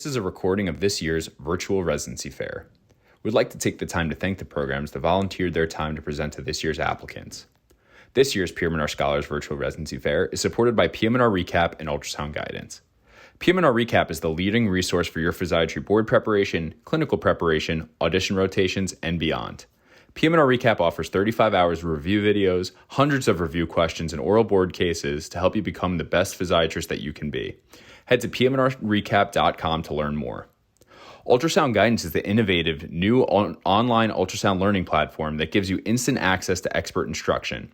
This is a recording of this year's Virtual Residency Fair. We'd like to take the time to thank the programs that volunteered their time to present to this year's applicants. This year's PM&R Scholars Virtual Residency Fair is supported by PM&R Recap and Ultrasound Guidance. PM&R Recap is the leading resource for your physiatry board preparation, clinical preparation, audition rotations, and beyond. PM&R Recap offers 35 hours of review videos, hundreds of review questions, and oral board cases to help you become the best physiatrist that you can be. Head to pmnrrecap.com to learn more. Ultrasound Guidance is the innovative new online ultrasound learning platform that gives you instant access to expert instruction.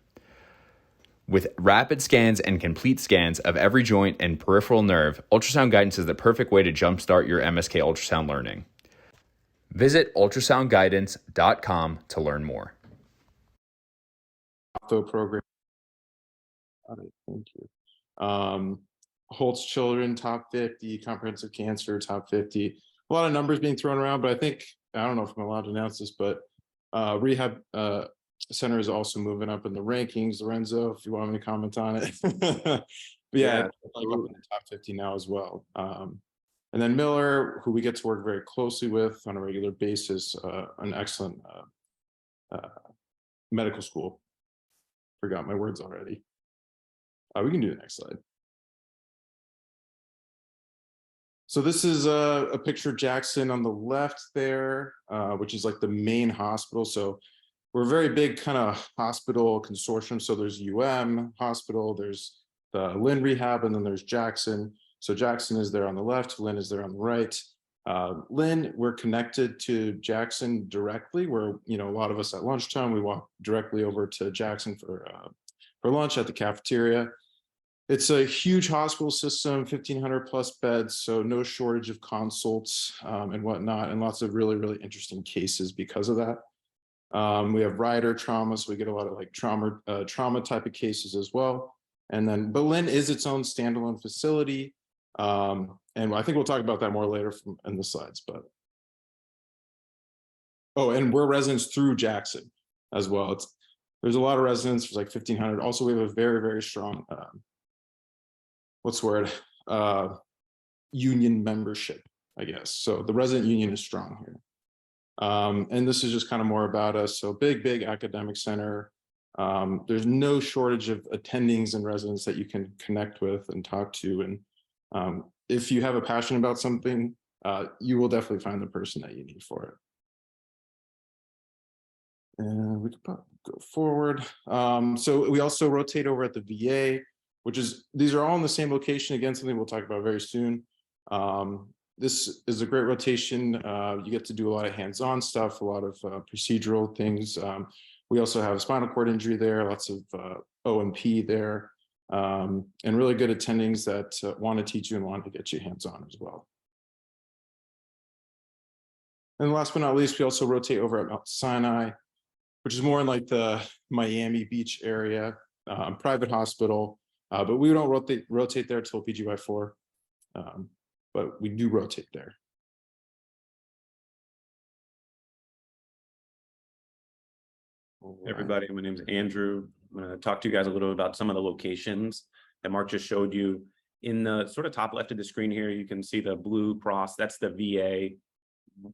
With rapid scans and complete scans of every joint and peripheral nerve, Ultrasound Guidance is the perfect way to jumpstart your MSK ultrasound learning. Visit ultrasoundguidance.com to learn more. Program. All right, thank you. Holtz Children, top 50, comprehensive cancer, top 50. A lot of numbers being thrown around, but I don't know if I'm allowed to announce this, but rehab center is also moving up in the rankings. Lorenzo, if you want me to comment on it. But yeah, like up in the top 50 now as well. And then Miller, who we get to work very closely with on a regular basis, an excellent medical school. Forgot my words already. We can do the next slide. So this is a picture of Jackson on the left there, which is like the main hospital. So we're a very big kind of hospital consortium. So there's hospital, there's the Lynn Rehab, and then there's Jackson. So Jackson is there on the left, Lynn is there on the right. Lynn, we're connected to Jackson directly. Where a lot of us at lunchtime, we walk directly over to Jackson for lunch at the cafeteria. It's a huge hospital system, 1,500 plus beds, so no shortage of consults and whatnot, and lots of really, really interesting cases because of that. We have rider trauma, so we get a lot of like trauma type of cases as well. And then Berlin is its own standalone facility. And I think we'll talk about that more later in the slides. But and we're residents through Jackson as well. There's a lot of residents, there's like 1,500. Also, we have a very, very strong union membership, I guess. So the resident union is strong here. And this is just kind of more about us. So big academic center. There's no shortage of attendings and residents that you can connect with and talk to. And if you have a passion about something, you will definitely find the person that you need for it. And we can go forward. So we also rotate over at the VA, these are all in the same location. Again, something we'll talk about very soon. This is a great rotation. You get to do a lot of hands-on stuff, a lot of procedural things. We also have a spinal cord injury there, lots of O&P there, and really good attendings that want to teach you and want to get you hands-on as well. And last but not least, we also rotate over at Mount Sinai, which is more in like the Miami Beach area, private hospital. But we don't rotate there till PGY4, but we do rotate there. Hey everybody, my name is Andrew. I'm going to talk to you guys a little bit about some of the locations that Mark just showed you. In the sort of top left of the screen here, you can see the blue cross. That's the VA.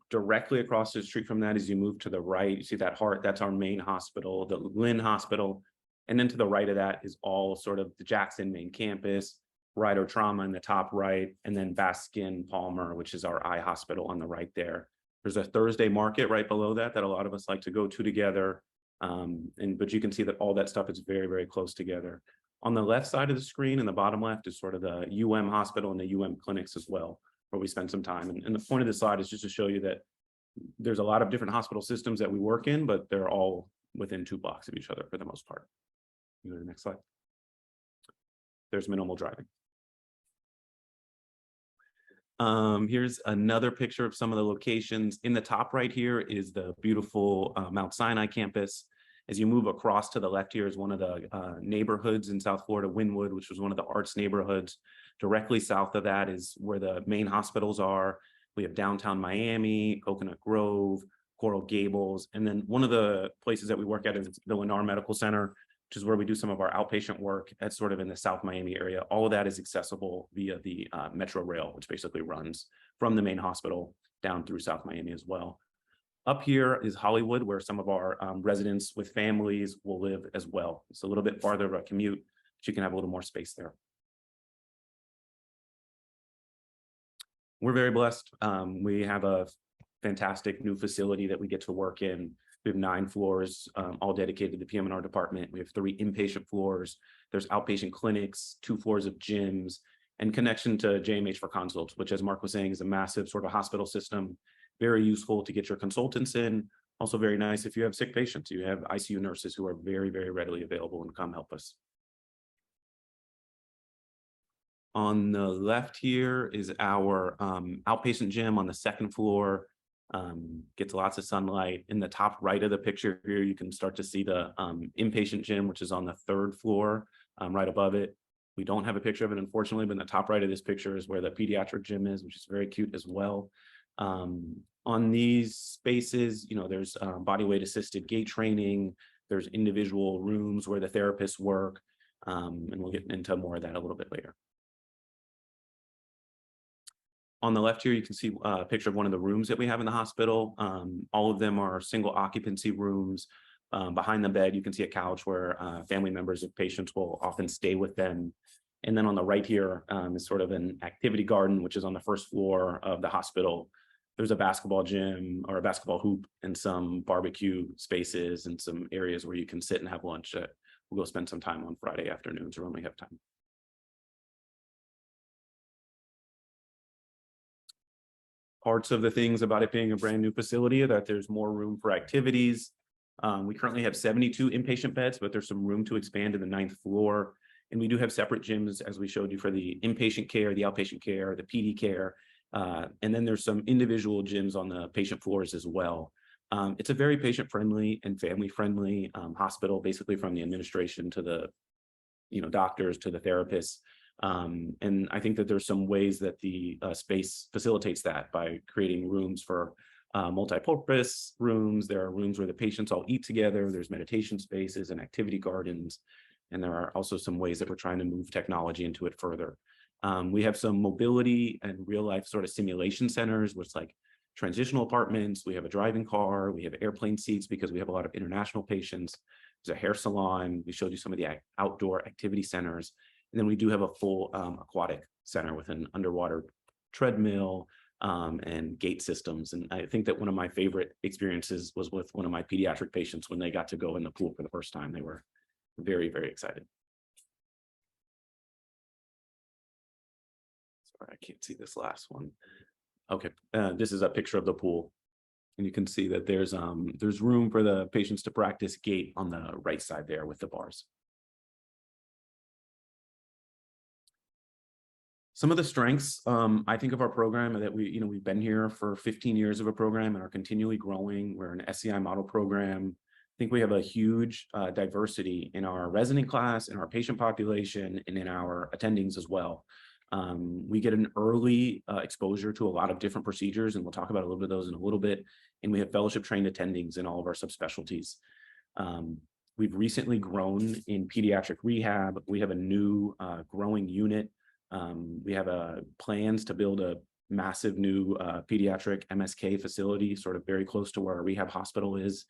Directly across the street from that, as you move to the right, you see that heart. That's our main hospital, the Lynn Hospital. And then to the right of that is all sort of the Jackson main campus, rider trauma in the top right, and then Baskin Palmer, which is our eye hospital on the right there. There's a Thursday market right below that a lot of us like to go to together. But you can see that all that stuff is very, very close together. On the left side of the screen in the bottom left is sort of the UM hospital and the UM clinics as well, where we spend some time. And the point of the slide is just to show you that there's a lot of different hospital systems that we work in, but they're all within 2 blocks of each other for the most part. You go to the next slide. There's minimal driving. Here's another picture of some of the locations. In the top right here is the beautiful Mount Sinai campus. As you move across to the left here is one of the neighborhoods in South Florida, Wynwood, which was one of the arts neighborhoods. Directly south of that is where the main hospitals are. We have downtown Miami, Coconut Grove, Coral Gables, and then one of the places that we work at is the Lennar Medical Center, which is where we do some of our outpatient work. That's sort of in the South Miami area. All of that is accessible via the Metro Rail, which basically runs from the main hospital down through South Miami as well. Up here is Hollywood, where some of our residents with families will live as well. It's a little bit farther of a commute, but you can have a little more space there. We're very blessed. We have a fantastic new facility that we get to work in. We have 9 floors, all dedicated to the PM&R department. We have 3 inpatient floors. There's outpatient clinics, 2 floors of gyms, and connection to JMH for consults, which, as Mark was saying, is a massive sort of hospital system. Very useful to get your consultants in. Also very nice if you have sick patients. You have ICU nurses who are very, very readily available and come help us. On the left here is our outpatient gym on the 2nd floor. Gets lots of sunlight. In the top right of the picture here, you can start to see the inpatient gym, which is on the 3rd floor, right above it. We don't have a picture of it, unfortunately, but in the top right of this picture is where the pediatric gym is, which is very cute as well. On these spaces, you know, there's body weight assisted gait training. There's individual rooms where the therapists work, and we'll get into more of that a little bit later. On the left here, you can see a picture of one of the rooms that we have in the hospital. All of them are single occupancy rooms. Behind the bed, you can see a couch where family members of patients will often stay with them. And then on the right here is sort of an activity garden, which is on the 1st floor of the hospital. There's a basketball gym or a basketball hoop and some barbecue spaces and some areas where you can sit and have lunch. We'll go spend some time on Friday afternoons or when we have time. Parts of the things about it being a brand new facility are that there's more room for activities. We currently have 72 inpatient beds, but there's some room to expand to the 9th floor. And we do have separate gyms, as we showed you, for the inpatient care, the outpatient care, the PD care. And then there's some individual gyms on the patient floors as well. It's a very patient-friendly and family-friendly hospital, basically from the administration to the doctors to the therapists. And I think that there's some ways that the space facilitates that by creating rooms for multi-purpose rooms. There are rooms where the patients all eat together. There's meditation spaces and activity gardens. And there are also some ways that we're trying to move technology into it further. We have some mobility and real life sort of simulation centers, which like transitional apartments. We have a driving car. We have airplane seats because we have a lot of international patients. There's a hair salon. We showed you some of the outdoor activity centers. And then we do have a full aquatic center with an underwater treadmill and gate systems. And I think that one of my favorite experiences was with one of my pediatric patients when they got to go in the pool for the first time. They were very, very excited. Sorry, I can't see this last one. Okay, this is a picture of the pool. And you can see that there's room for the patients to practice gait on the right side there with the bars. Some of the strengths, I think, of our program are that we've been here for 15 years of a program and are continually growing. We're an SCI model program. I think we have a huge diversity in our resident class, in our patient population, and in our attendings as well. We get an early exposure to a lot of different procedures, and we'll talk about a little bit of those in a little bit. And we have fellowship trained attendings in all of our subspecialties. We've recently grown in pediatric rehab. We have a new growing unit. We have plans to build a massive new pediatric MSK facility, sort of very close to where our rehab hospital is.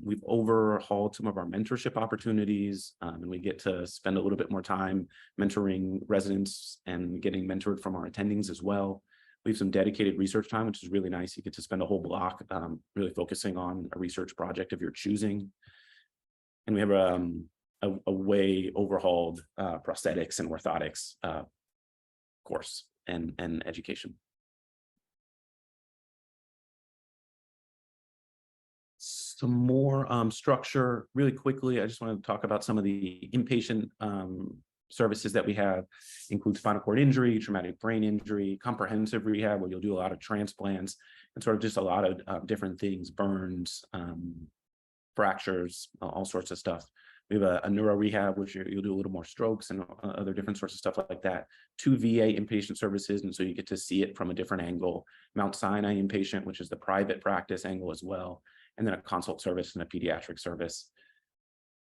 We've overhauled some of our mentorship opportunities, and we get to spend a little bit more time mentoring residents and getting mentored from our attendings as well. We have some dedicated research time, which is really nice. You get to spend a whole block really focusing on a research project of your choosing. And we have a way overhauled prosthetics and orthotics course and education. Some more structure really quickly. I just want to talk about some of the inpatient services that we have. Include spinal cord injury, traumatic brain injury, comprehensive rehab, where you'll do a lot of transplants and sort of just a lot of different things, burns, fractures, all sorts of stuff. We have a neuro rehab, which you'll do a little more strokes and other different sorts of stuff like that. 2 VA inpatient services, and so you get to see it from a different angle. Mount Sinai inpatient, which is the private practice angle as well. And then a consult service and a pediatric service.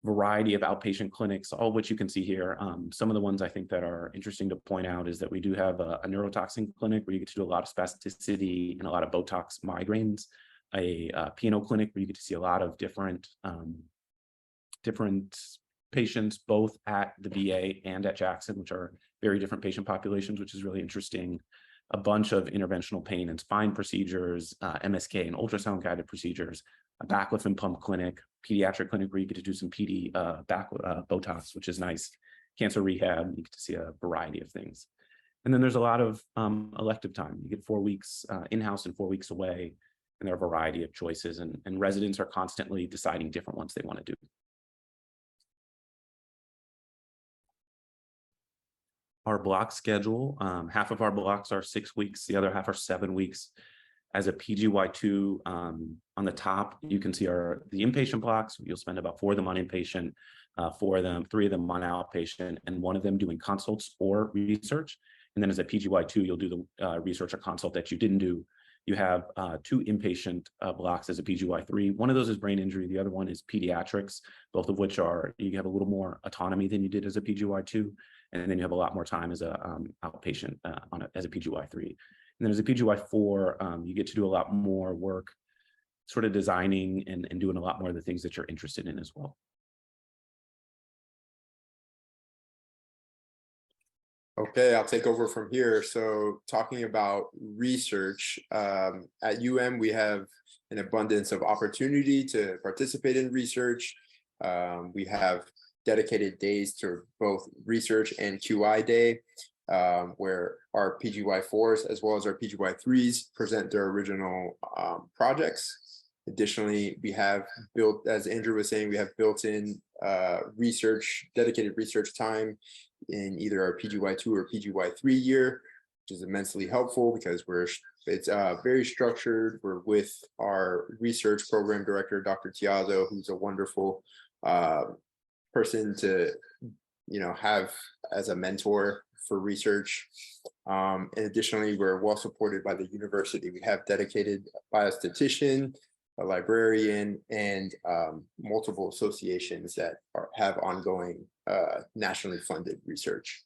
variety of outpatient clinics, all of which you can see here. Some of the ones I think that are interesting to point out is that we do have a neurotoxin clinic where you get to do a lot of spasticity and a lot of Botox migraines, a P&O clinic where you get to see a lot of different patients, both at the VA and at Jackson, which are very different patient populations, which is really interesting. A bunch of interventional pain and spine procedures, MSK and ultrasound guided procedures, a backlift and pump clinic, pediatric clinic where you get to do some PD Botox, which is nice. Cancer rehab, you get to see a variety of things. And then there's a lot of elective time. You get 4 weeks in-house and 4 weeks away, and there are a variety of choices, and residents are constantly deciding different ones they want to do. Our block schedule, half of our blocks are 6 weeks, the other half are 7 weeks. As a PGY2, on the top, you can see the inpatient blocks. You'll spend about 4 of them on inpatient, 3 of them on outpatient, and 1 of them doing consults or research. And then as a PGY2, you'll do the research or consult that you didn't do. You have 2 inpatient blocks as a PGY3. One of those is brain injury. The other one is pediatrics, both of which you have a little more autonomy than you did as a PGY2. And then you have a lot more time as a outpatient as a PGY3. And then as a PGY4, you get to do a lot more work sort of designing and doing a lot more of the things that you're interested in as well. Okay, I'll take over from here. So talking about research, at we have an abundance of opportunity to participate in research. We have dedicated days to both research and QI day, where our PGY4s as well as our PGY3s present their original projects. Additionally, we have built, as Andrew was saying, we have built-in dedicated research time in either our PGY2 or PGY3 year, which is immensely helpful because it's very structured. We're with our research program director, Dr. Tiazo, who's a wonderful person to have as a mentor for research. And additionally, we're well supported by the university. We have dedicated biostatistician, a librarian, and multiple associations that have ongoing nationally funded research.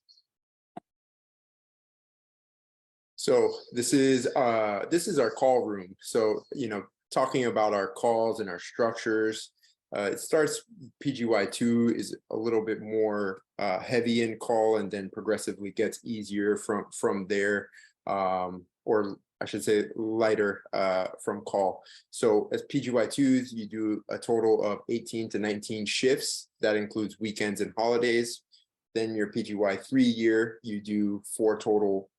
So this is our call room. So talking about our calls and our structures, it starts PGY2 is a little bit more heavy in call, and then progressively gets easier from there, or I should say lighter from call. So as PGY2s, you do a total of 18 to 19 shifts. That includes weekends and holidays. Then your PGY3 year, you do 4 total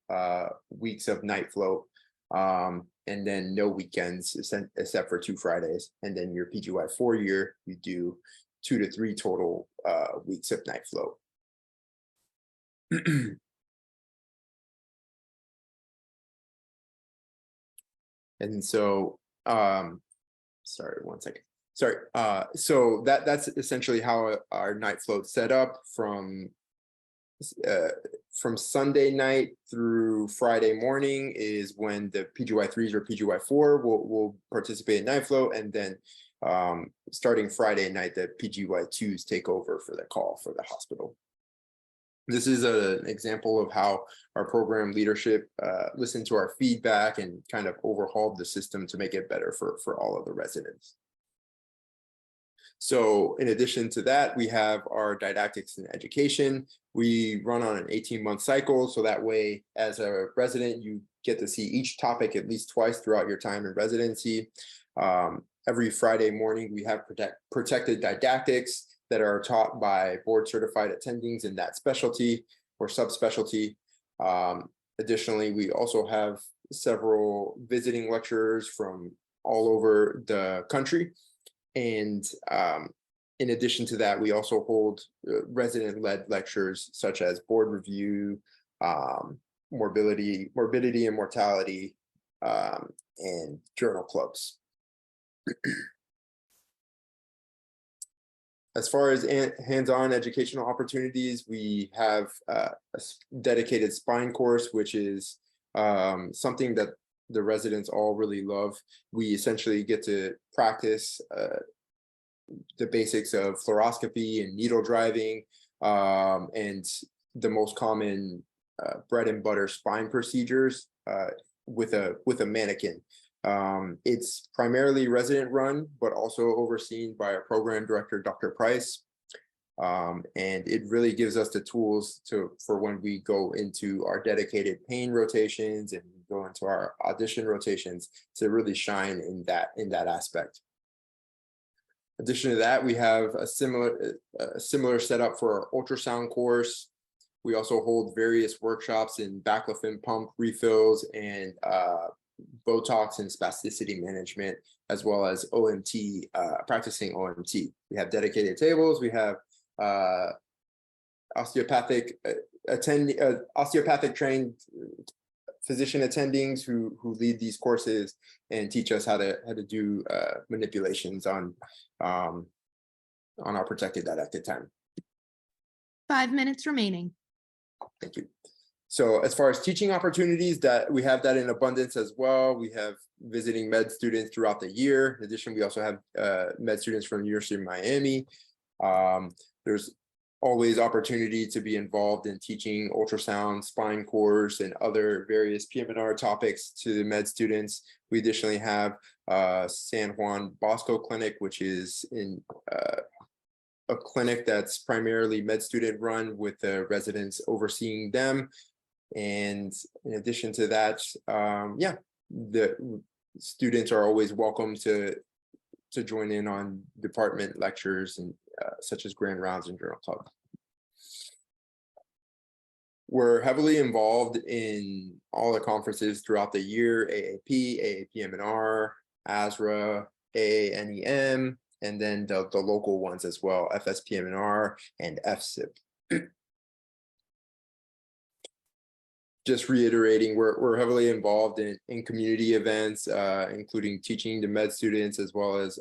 weeks of night float, and then no weekends except for 2 Fridays. And then your PGY4 year, you do 2 to 3 total weeks of night float. And so, sorry, one second. Sorry. So that's essentially how our night float set up from Sunday night through Friday morning is when the PGY3s or PGY4 will participate in night float, and then starting Friday night, the PGY2s take over for the call for the hospital. This is an example of how our program leadership listened to our feedback and kind of overhauled the system to make it better for all of the residents. So in addition to that, we have our didactics and education. We run on an 18-month cycle. So that way, as a resident, you get to see each topic at least twice throughout your time in residency. Every Friday morning, we have protected didactics that are taught by board certified attendings in that specialty or subspecialty. Additionally, we also have several visiting lecturers from all over the country. And in addition to that, we also hold resident-led lectures such as board review, morbidity and mortality, and journal clubs. As far as hands-on educational opportunities, we have a dedicated spine course, which is something that the residents all really love. We essentially get to practice the basics of fluoroscopy and needle driving, and the most common bread and butter spine procedures with a mannequin. It's primarily resident run, but also overseen by a program director, Dr. Price. And it really gives us the tools for when we go into our dedicated pain rotations and go into our audition rotations to really shine in that aspect. In addition to that, we have a similar setup for our ultrasound course. We also hold various workshops in baclofen pump refills and Botox and spasticity management, as well as OMT, practicing OMT. We have dedicated tables. We have osteopathic trained physician attendings who lead these courses and teach us how to do manipulations on our protected didactic time. 5 minutes remaining. Thank you. So as far as teaching opportunities, that we have that in abundance as well. We have visiting med students throughout the year. In addition, we also have med students from the University of Miami. There's always opportunity to be involved in teaching ultrasound, spine course, and other various PM&R topics to the med students. We additionally have San Juan Bosco Clinic, which is in a clinic that's primarily med student run with the residents overseeing them. And in addition to that, the students are always welcome to join in on department lectures and such as grand rounds and journal club. We're heavily involved in all the conferences throughout the year: AAP, AAPM&R, ASRA, AANEM, and then the local ones as well, FSPM&R and FSIP. Just reiterating, we're heavily involved in community events, including teaching the med students, as well as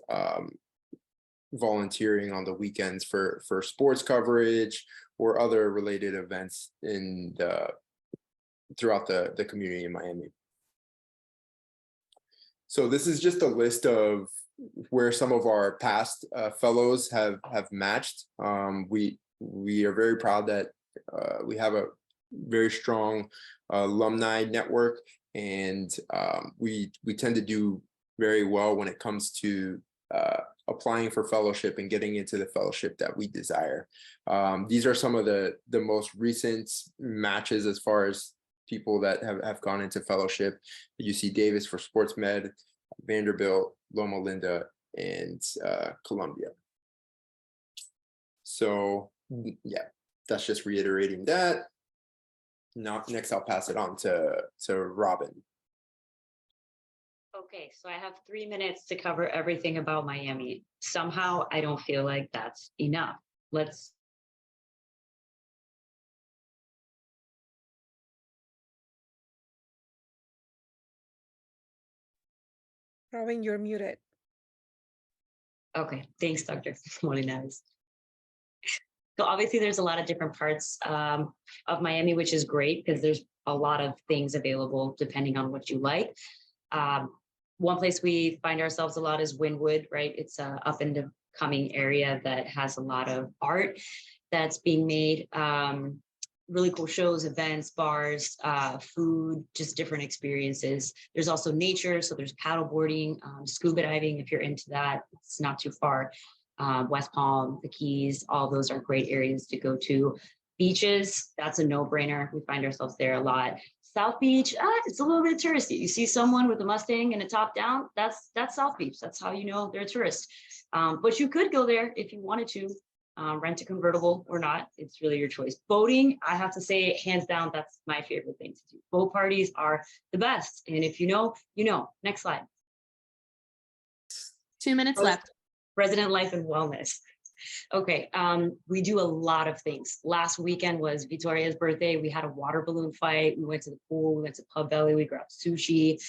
volunteering on the weekends for sports coverage or other related events throughout the community in Miami. So this is just a list of where some of our past fellows have matched. We are very proud that we have a very strong alumni network, and we tend to do very well when it comes to applying for fellowship and getting into the fellowship that we desire. These are some of the most recent matches as far as people that have gone into fellowship. UC Davis for sports med, Vanderbilt, Loma Linda, and Columbia. So yeah, that's just reiterating that. Now, next I'll pass it on to Robin. Okay, so I have 3 minutes to cover everything about Miami. Somehow I don't feel like that's enough. Robin, you're muted. Okay, thanks, Dr. Molinares. So obviously there's a lot of different parts of Miami, which is great because there's a lot of things available depending on what you like. One place we find ourselves a lot is Wynwood, right? It's a up and coming area that has a lot of art that's being made. Really cool shows, events, bars, food, just different experiences. There's also nature, so there's paddleboarding, scuba diving if you're into that. It's not too far. West Palm, the Keys, all those are great areas to go to. Beaches, that's a no-brainer. We find ourselves there a lot. South Beach, it's a little bit touristy. You see someone with a Mustang and a top down, that's South Beach. That's how you know they're a tourist. But you could go there if you wanted to, rent a convertible or not. It's really your choice. Boating, I have to say, hands down, that's my favorite thing to do. Boat parties are the best. And if you know, you know. Next slide. 2 minutes left. Resident life and wellness. Okay, we do a lot of things. Last weekend was Victoria's birthday. We had a water balloon fight. We went to the pool. We went to Pub Belly. We grabbed sushi.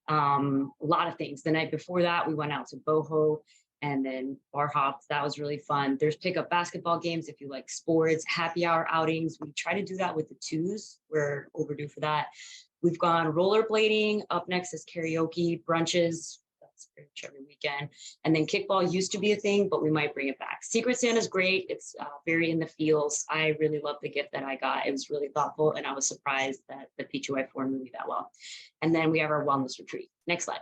A lot of things. The night before that, we went out to Boho and then bar hops. That was really fun. There's pickup basketball games if you like sports, happy hour outings. We try to do that with the twos. We're overdue for that. We've gone rollerblading. Up next is karaoke, brunches. It's pretty much every weekend. And then kickball used to be a thing, but we might bring it back. Secret Santa is great. It's very in the feels. I really love the gift that I got. It was really thoughtful, and I was surprised that the PGY4 knew me that well. And then we have our wellness retreat. Next slide.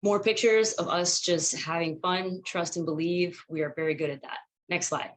More pictures of us just having fun, trust and believe. We are very good at that. Next slide.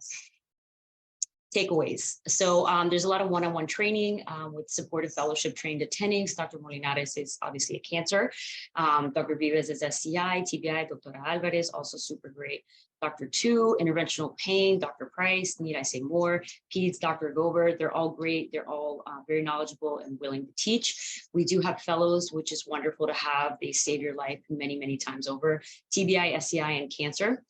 Takeaways. So there's a lot of one-on-one training with supportive fellowship trained attendings. Dr. Molinares is obviously a cancer. Dr. Vives is SCI, TBI, Dr. Alvarez, also super great. Dr. Tu, interventional pain, Dr. Price, need I say more, Peds, Dr. Gober, they're all great. They're all very knowledgeable and willing to teach. We do have fellows, which is wonderful to have. They save your life many, many times over. TBI, SCI, and cancer.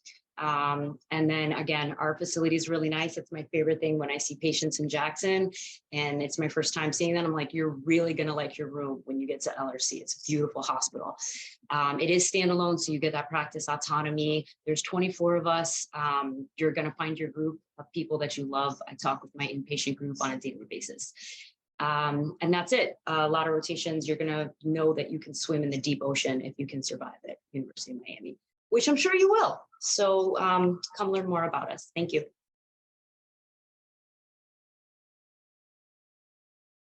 And then again, our facility is really nice. It's my favorite thing when I see patients in Jackson, and it's my first time seeing them. I'm like, you're really going to like your room when you get to LRC. It's a beautiful hospital. It is standalone, so you get that practice autonomy. There's 24 of us. You're going to find your group of people that you love. I talk with my inpatient group on a daily basis. And that's it. A lot of rotations. You're going to know that you can swim in the deep ocean if you can survive at University of Miami, which I'm sure you will. So come learn more about us. Thank you.